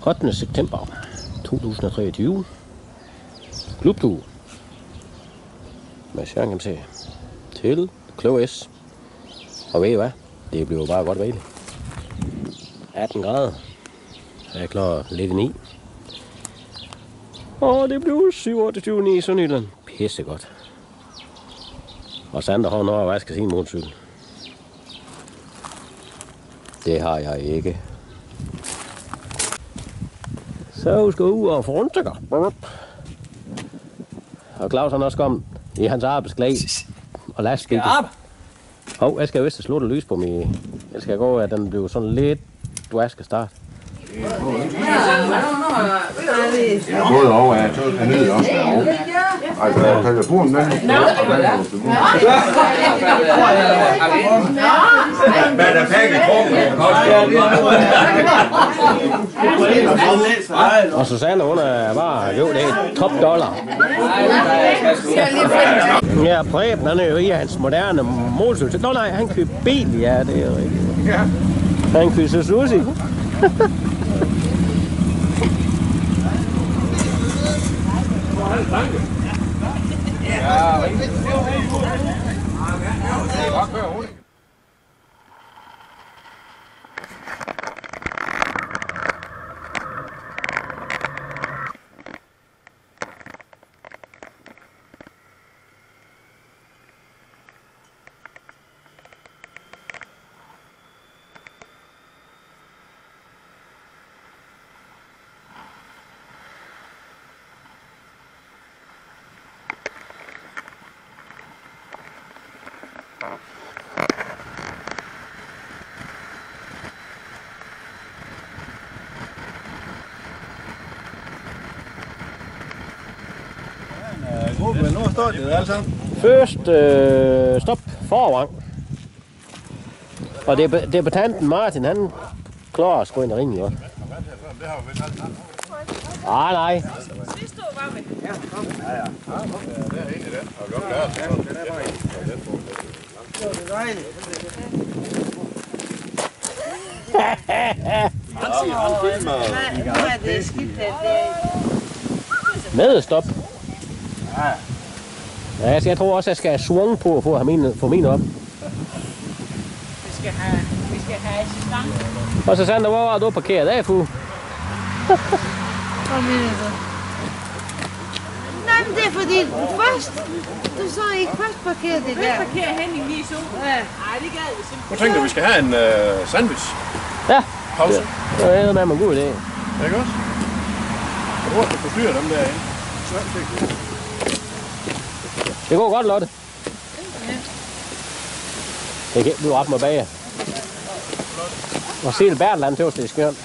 8. september 2023. Klubtur med Søren til Kloge S. Og ved I hvad? Det bliver bare godt vejligt. 18 grader. Jeg er klar lidt i 9. Og det bliver 27 i Sønderjylland. Pisse godt. Og Sander har noget at vaske sin motorcykel. Det har jeg ikke. Så skal ud og få rundt. Og Claus han også kommet i hans arbejdsklæde og lastbil. Jeg skal vist slutte lys på mig. Jeg skal gå, at den bliver sådan lidt vaske start. Både over, jeg er nede også derovre. Altså, jeg kan bruge den. Men der fik et Og Susanne, hun er bare, jo, det er top dollar. Ja, Preben, han er jo i hans moderne motorcykel. Nå nej, han køber bil, ja, det er jo rigtigt. Han køber Suzuki. Nu står det alle sammen. Først stop forvang. Og debutanten Martin, han klarer at sgu ind i ringen godt. Nej. Sidste år var vi. Med stop. Ja, jeg tror også, jeg skal have swung på at få min op. Vi skal have assistent. Og så Sander, hvor var du parkeret af, fu? Hvad mener du? Nej, men det er fordi, først, du så ikke først parkeret det der. Vi parkerer Henning lige så. Ja. Nej, det gad vi simpelthen. Jeg tænkte, at vi skal have en sandwich. Ja. Pause. Det er med en god idé. Ikke også? Jeg tror, du forstyrrer dem derinde. Det går godt, Lotte. Det kan blive ret med bager. Og Sil Bertland til os, det er skønt.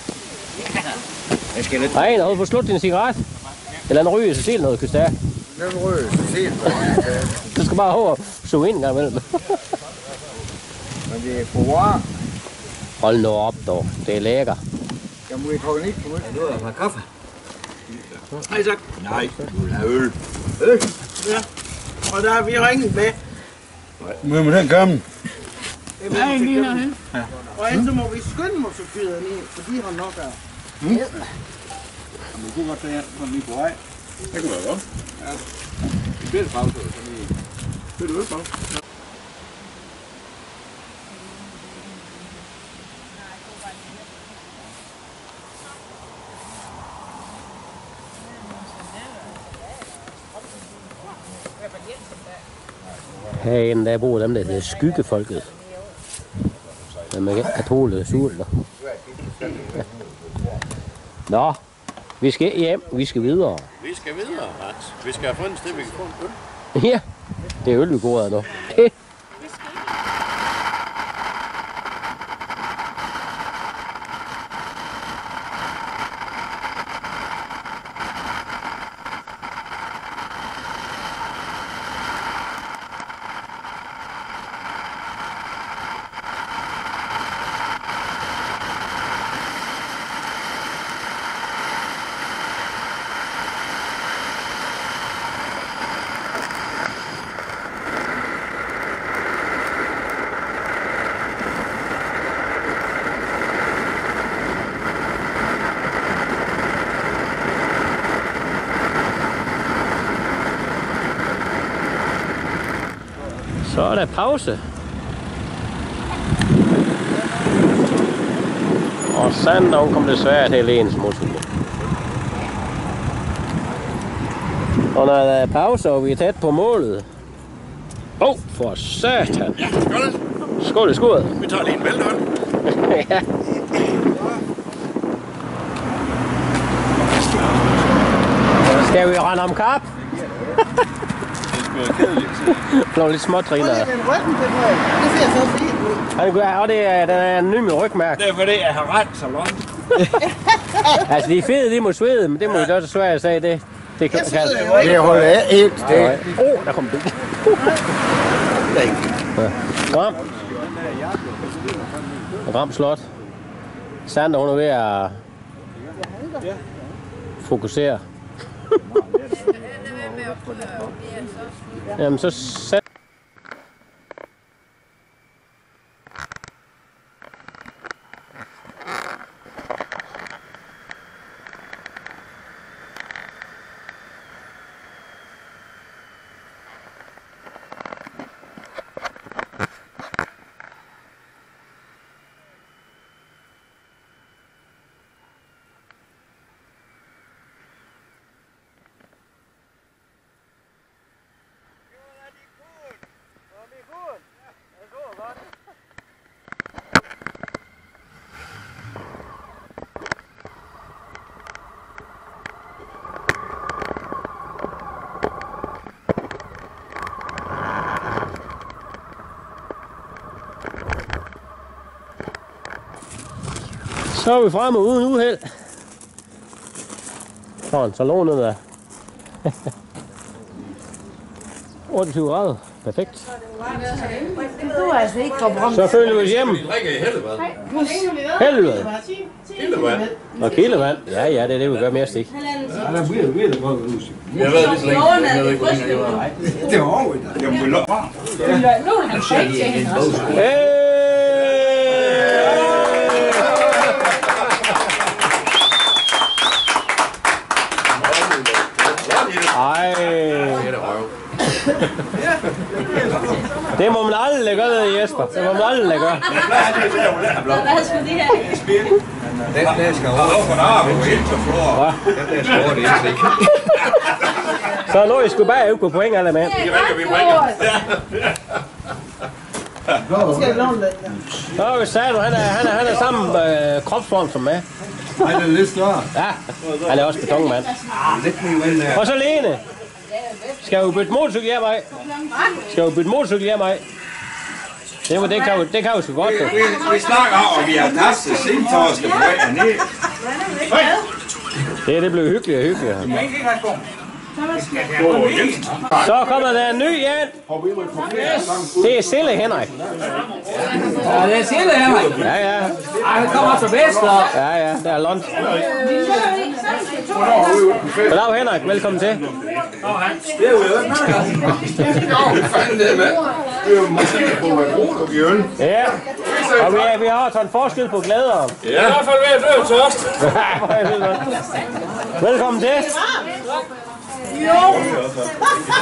Jeg skal lidt. Nej, har du fået slut din cigaret? Eller en ryge, så Sil noget kyst af. Den røde, se. Du skal bare håbe at suge ind en gang imellem. Men det er for var. Hold nu op, dog. Det er lækker. Jeg må ikke holde ikke på mig. Du har kaffe. Hej, tak. Nej, du vil have øl. Øl? Ja, og der har vi ringet med. Må med den komme? Nej, lige herhen. Ja. Og ellers må vi skynde os at køre ned, for de har nok af. Jamen, det kunne godt være, når vi er på vej. Det kunne være godt. Ja. En bedre pause, så lige. Vil du ølpause? Herinde der bor dem, der hedder skyggefolket. Dem er katole sulter. Nå, vi skal hjem, vi skal videre. Vi skal videre, Hans. Vi skal have fundet et sted, vi kan få en øl. Ja, det er øl, vi går af nu. er der pause. Og Sandon kom desværre til en smutsen. Og når der er pause, og vi er tæt på målet. For satan. Ja, skål. Skål i skåret. Vi tager lige en væltøl. Ja. Skal vi rende om kap? Det skulle være kedeligt. Blev lidt småtriner. Det ser så fint ud. Og det er, den er en ny med rygmærke. Det er fordi, jeg har ret så langt. Altså, de er fede, de må svede, men det må vi da svært at sige, det kan... Det holder jeg helt stille. Der kom bil. Gram. Gram Slot. Sander, hun er ved at fokusere. Jamen, så sæt... Så er vi fremme uden uheld. Sådan, så lånet der. 28 grader. Perfekt. Du er altså ikke går brom. Så følger vi os hjemme. Vi drikker i helvede. Helvede. Kildevand. Og kildevand. Ja, det er det, vi gør mest ikke. Jeg ved lige så længe. Jeg ved ikke, hvor længe jeg var. Det var over i dag. Jamen, vi lå bare. Nu er han fræk til hende også. Det må man aldrig gøre, Jesper. Det må man aldrig gøre. Hvad skulle det her? Den der skal over. Den der skal over, det er ikke. Så nu I skulle bare øve på point, alle mand. Vi bringer. Så sagde du, han er samme kropsform som mig. Nej, den er lidt større. Ja, han er også betonmand. Og så Lene. Skal vi bytte motorcykel hjem af? Skal vi bytte motorcykel hjem af? Det kan jo så godt. Vi snakker om, at vi har tabt til sentorsdag på vej ned. Det blev hyggeligt og hyggeligt. Så kommer der en ny igen. Det er Sille Henrik. Ja, det er Sille Henrik. Ja. Ej, han kommer til Vestler. Ja, det er Lund. Goddag Henrik, velkommen til. Det er jo Ja, og vi har taget en forskel på glæder. Ja. I hvert fald ved at dø tørst. Velkommen til.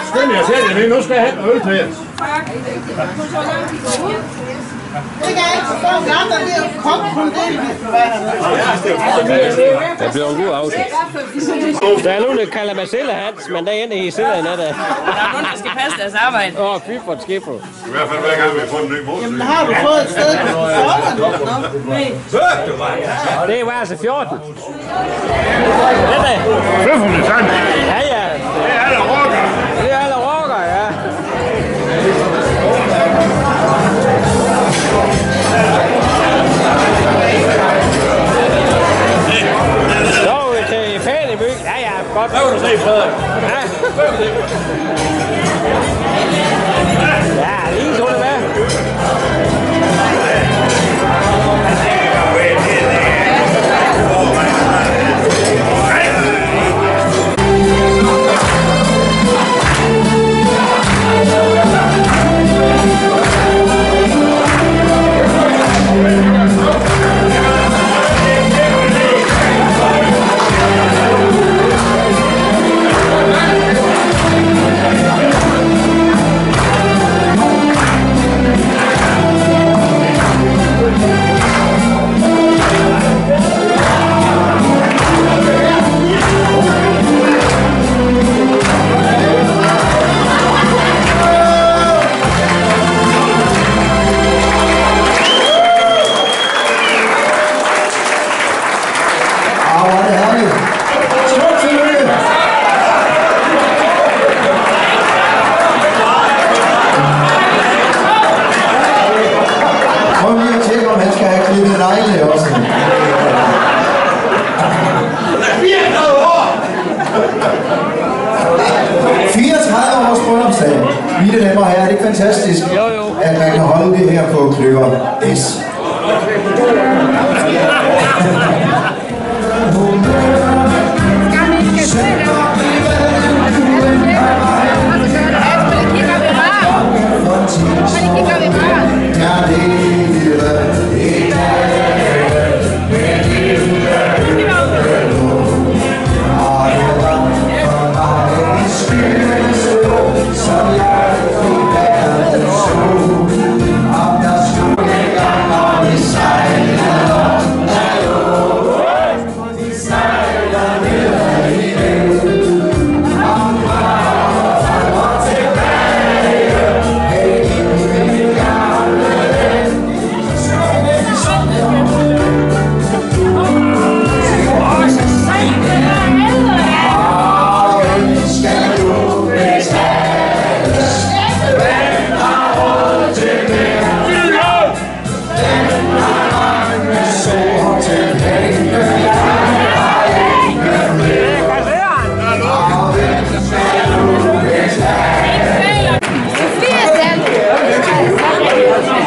Skynd jer selv, jeg nu skal jeg have en øl til jer. Det bliver en god aften. Der er nogen, der kalder mig Sille-Hans, men der er endelig i Sille i nat. Der er nogen, der skal passe deres arbejde. Fy for et skib. I hvert fald hver gang vi har fået en ny motorcykel. Jamen, har du fået et sted, du sover? Det var altså 14. Det er det. Føfferne sandt. Ja. Det er alle rocker. Det er alle rocker, ja. Så er vi til Faneby. Ja, godt. Hvad vil du se, Frederik? Ja, lige så det med. fantastisk, at man kan holde det her på Kløver S.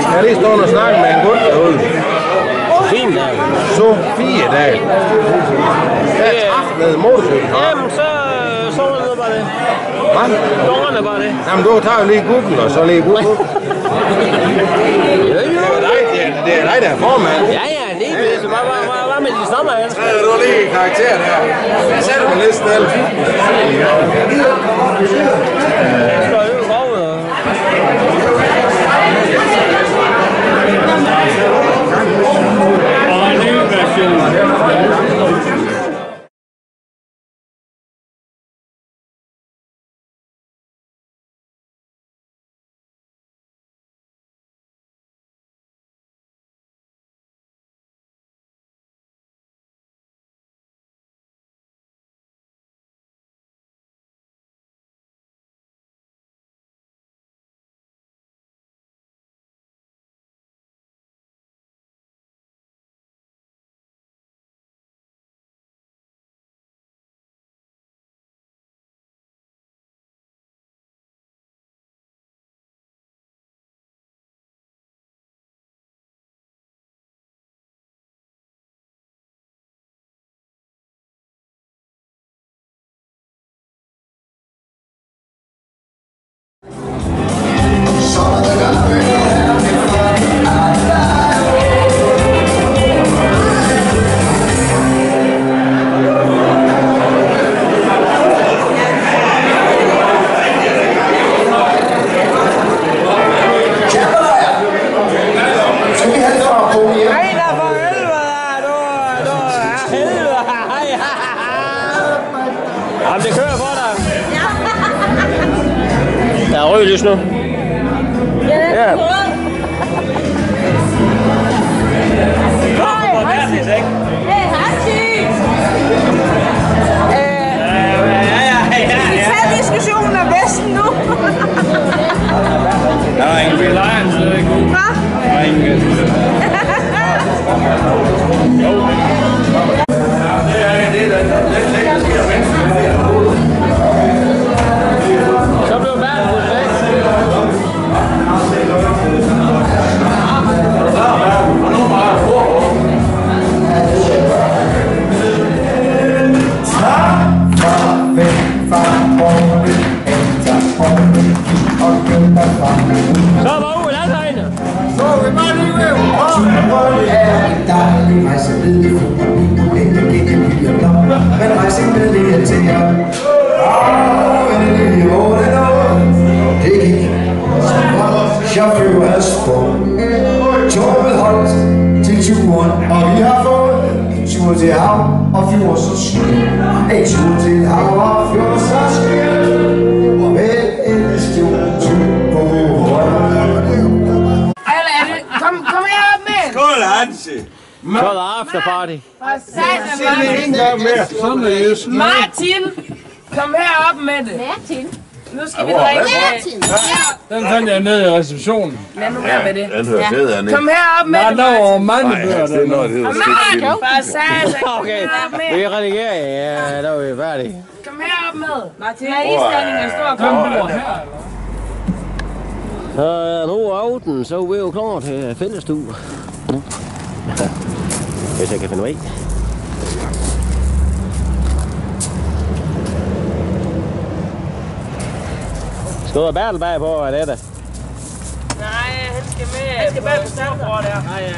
Jeg har lige stået og snakket med en gut derude. Sofiendal. Sofiedal. Jeg træffede ned motorcykel. Jamen, så var det bare det. Hvad? Dårerne bare det. Jamen, du tager jo lige Google, og så lige Google. Det er dig, der er formand. Ja, lige så hvad med de stammer, han? Så er du lige karakter der. Jeg sætter mig lidt stille. Jamen, det kører for dig. Der er rød lys nu. Ja. Vi tager diskussionen af Vesten nu. Der er ingen belejren, så det er ikke god. Der er ingen Så blev verden hos væk. Så var ude landhegnet. Så vi bare lige ved, dejlig rejse ved vi men rejse med det til jer. Endelig år det år. Det gik så godt. Chaufførens på. Toget holdt til turen, og vi har fået en tur til hav og fjord så skyld. En tur til hav og fjord så skyld. Med en stor tur på Kom herop med! Skål, Hansi! Så er der afterparty. Martin! Kom herop med det! Martin. Nu skal vi drikke. Den fandt jeg nede i receptionen. Lad nu være med det. Den hører fed af, Kom herop med det, Der var mange Nej, bøger det er noget, det hedder stikfilm. For satan. Okay, vi er redigeret. Ja, der er vi færdige. Kom herop med. Martin, her er islandingen, en stor kombord. Nu er aften, så er vi jo klar til fællestue. Hvis jeg kan finde vej. Skal du have Bertel bag på, hvad er det? Nej, han skal med. Han skal bare på stavbord der. Nej, ja.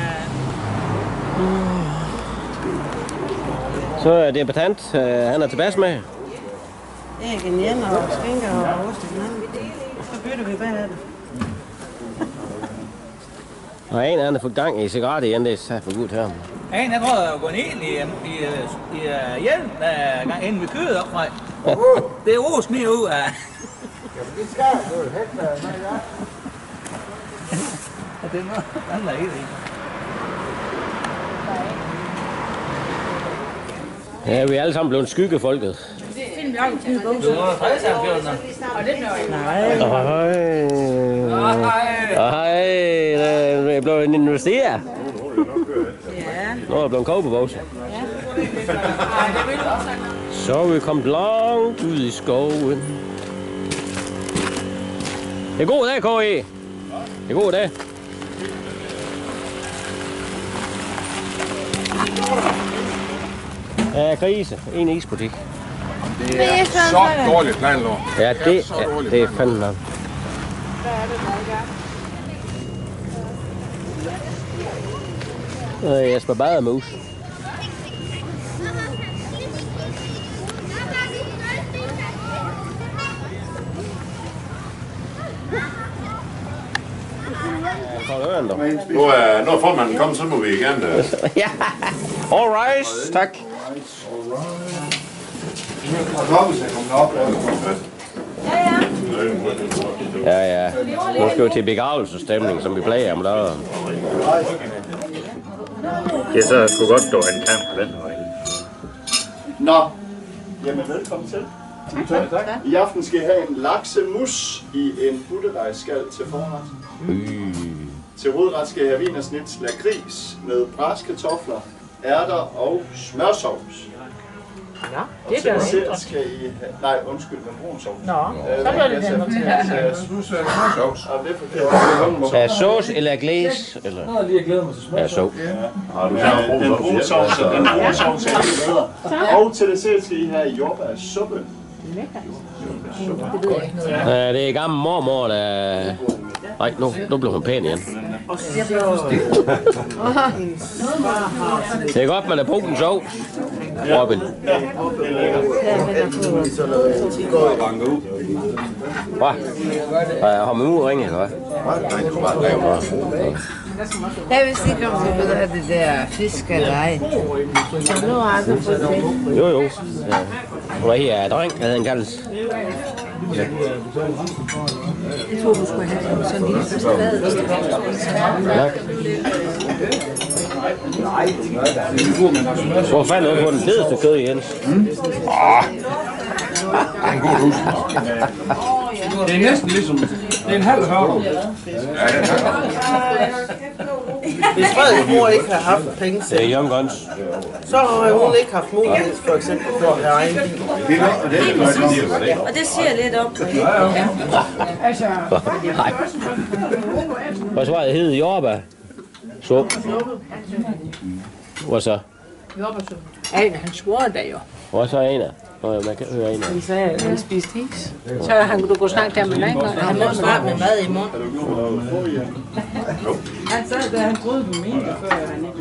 Så er debutant, han er tilbage med. Æg, en jen og skænker og ost og den anden. Så bytter vi bagefter. Og en anden har fået gang i cigaret igen, det er sat for godt her. En, jeg tror, jeg er gået ind i hjelm, gang inden vi kører op fra. Det er ros mere ud af. Det skal du helt nej, ja. Det er noget andet i det. Ja, vi er alle sammen blevet skyggefolket. Film, jeg har jo tid på. Du må fredsamfjordene. Og det når jeg. Hej, det er blevet en investeret. Ja. Nu er der blevet en kåbebukser. Så er vi kommet langt ud i skoven. Det er god dag, K.E. Det er god dag. Ja, grise. En isbutik. Det er så dårligt planlov. Ja, det er fandme nok. Jesper Bademus. Nu er formanden kommet, så må vi gerne... Ja, all right, tak. Ja. Nu skal vi til begravelsesstemning, som vi plejer om der. Det så sgu godt stå en kamp på den vej. Nå, jamen velkommen til. Tak. I aften skal I have en laksemus i en butterejsskal til forret. Til hovedret skal I have wienersnitz lakrids med braskartofler, ærter og smørsovs. Ja, og til dessert skal I have... Nej, undskyld, men brun sovs. Nå, så bliver det den. Er sauce eller glæs? Eller? Nå, lige at glæde mig til smør. Ja, så. Den brune sovs og den brune sovs er lidt bedre. Og til dessert skal I have jordbærsuppe. Ja, det er gammel mormor, der... Nej, nu blev hun pæn igen. Det er godt, man er brug en sovs. Robin. Hvad? Har man ud ringe, eller hvad? Jeg vidste ikke, om du ved, at det der fisk eller ej. Så nu har jeg fået det. Jo. Hvor her er dreng, hvad han kaldes. Jeg tror, du skulle have sådan en lille salade. Hvor fanden er du på den fedeste kød, Jens? En god hus. Det er næsten ligesom... Det er en halv hørner. Hvis Frederiks mor ikke har haft penge selv, Det er Young Guns. så har hun ikke haft mulighed for eksempel for at have egen bil. Og det siger lidt om. Nej. Hvad så var det hed? Jordbær? Så. Hvad så? Ej, han scorede da jo. Hvad så er en af? Man kan høre en af. Han sagde, at han spiste is. Så du kunne snakke til ham en anden gang. Han må starte med mad i morgen. Han sagde, at han troede på min, før han ikke.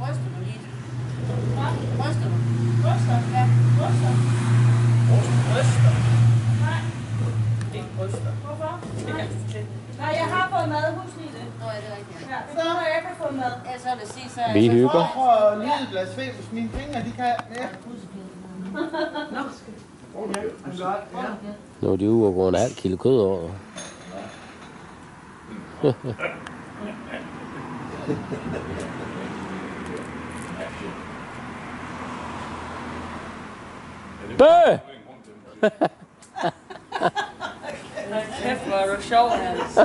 Ryster du lige? Ryster du? Ryster? Ja, ryster. Ryster. Nej. Ikke ryster. Hvorfor? Det kan jeg fortælle. Nej, jeg har fået mad. Husk lige det. Nå, er det rigtigt? Ja, så når jeg ikke har fået mad. Ja, så vil jeg sige, så Vi hygger. får lige et glas fe, hvis mine fingre, de kan mere. Nu er de ude og gå en halv kilo kød over. Bøh! Kæft, hvor er du sjov, Hans.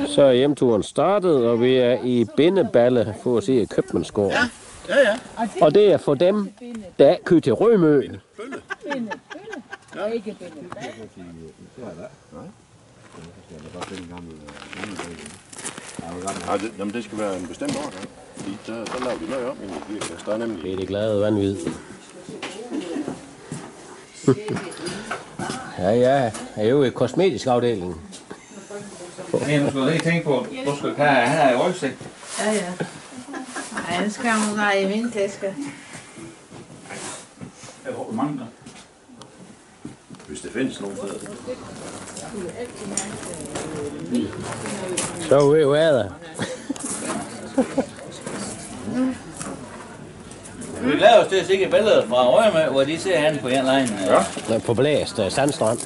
Så er hjemturen startet, og vi er i Bindeballe for at se købmandsgård. Ja. Og det er for dem, der er kørt til Rømø. Jamen, det skal være en bestemt årgang. Så laver de noget om, inden det bliver. Der er nemlig... Det er det glade vanvid. Ja, jeg er jo i kosmetisk afdeling. Ja, nu skal du lige tænke på, du skal have i rygsæk. Ja. Nej, den skal man være i min taske. Jeg håber mange der. Hvis det findes nogen steder. Så er vi jo der. Vi laver os til at se billeder fra Rømø, hvor de ser han på en eller anden. På blæst sandstrand.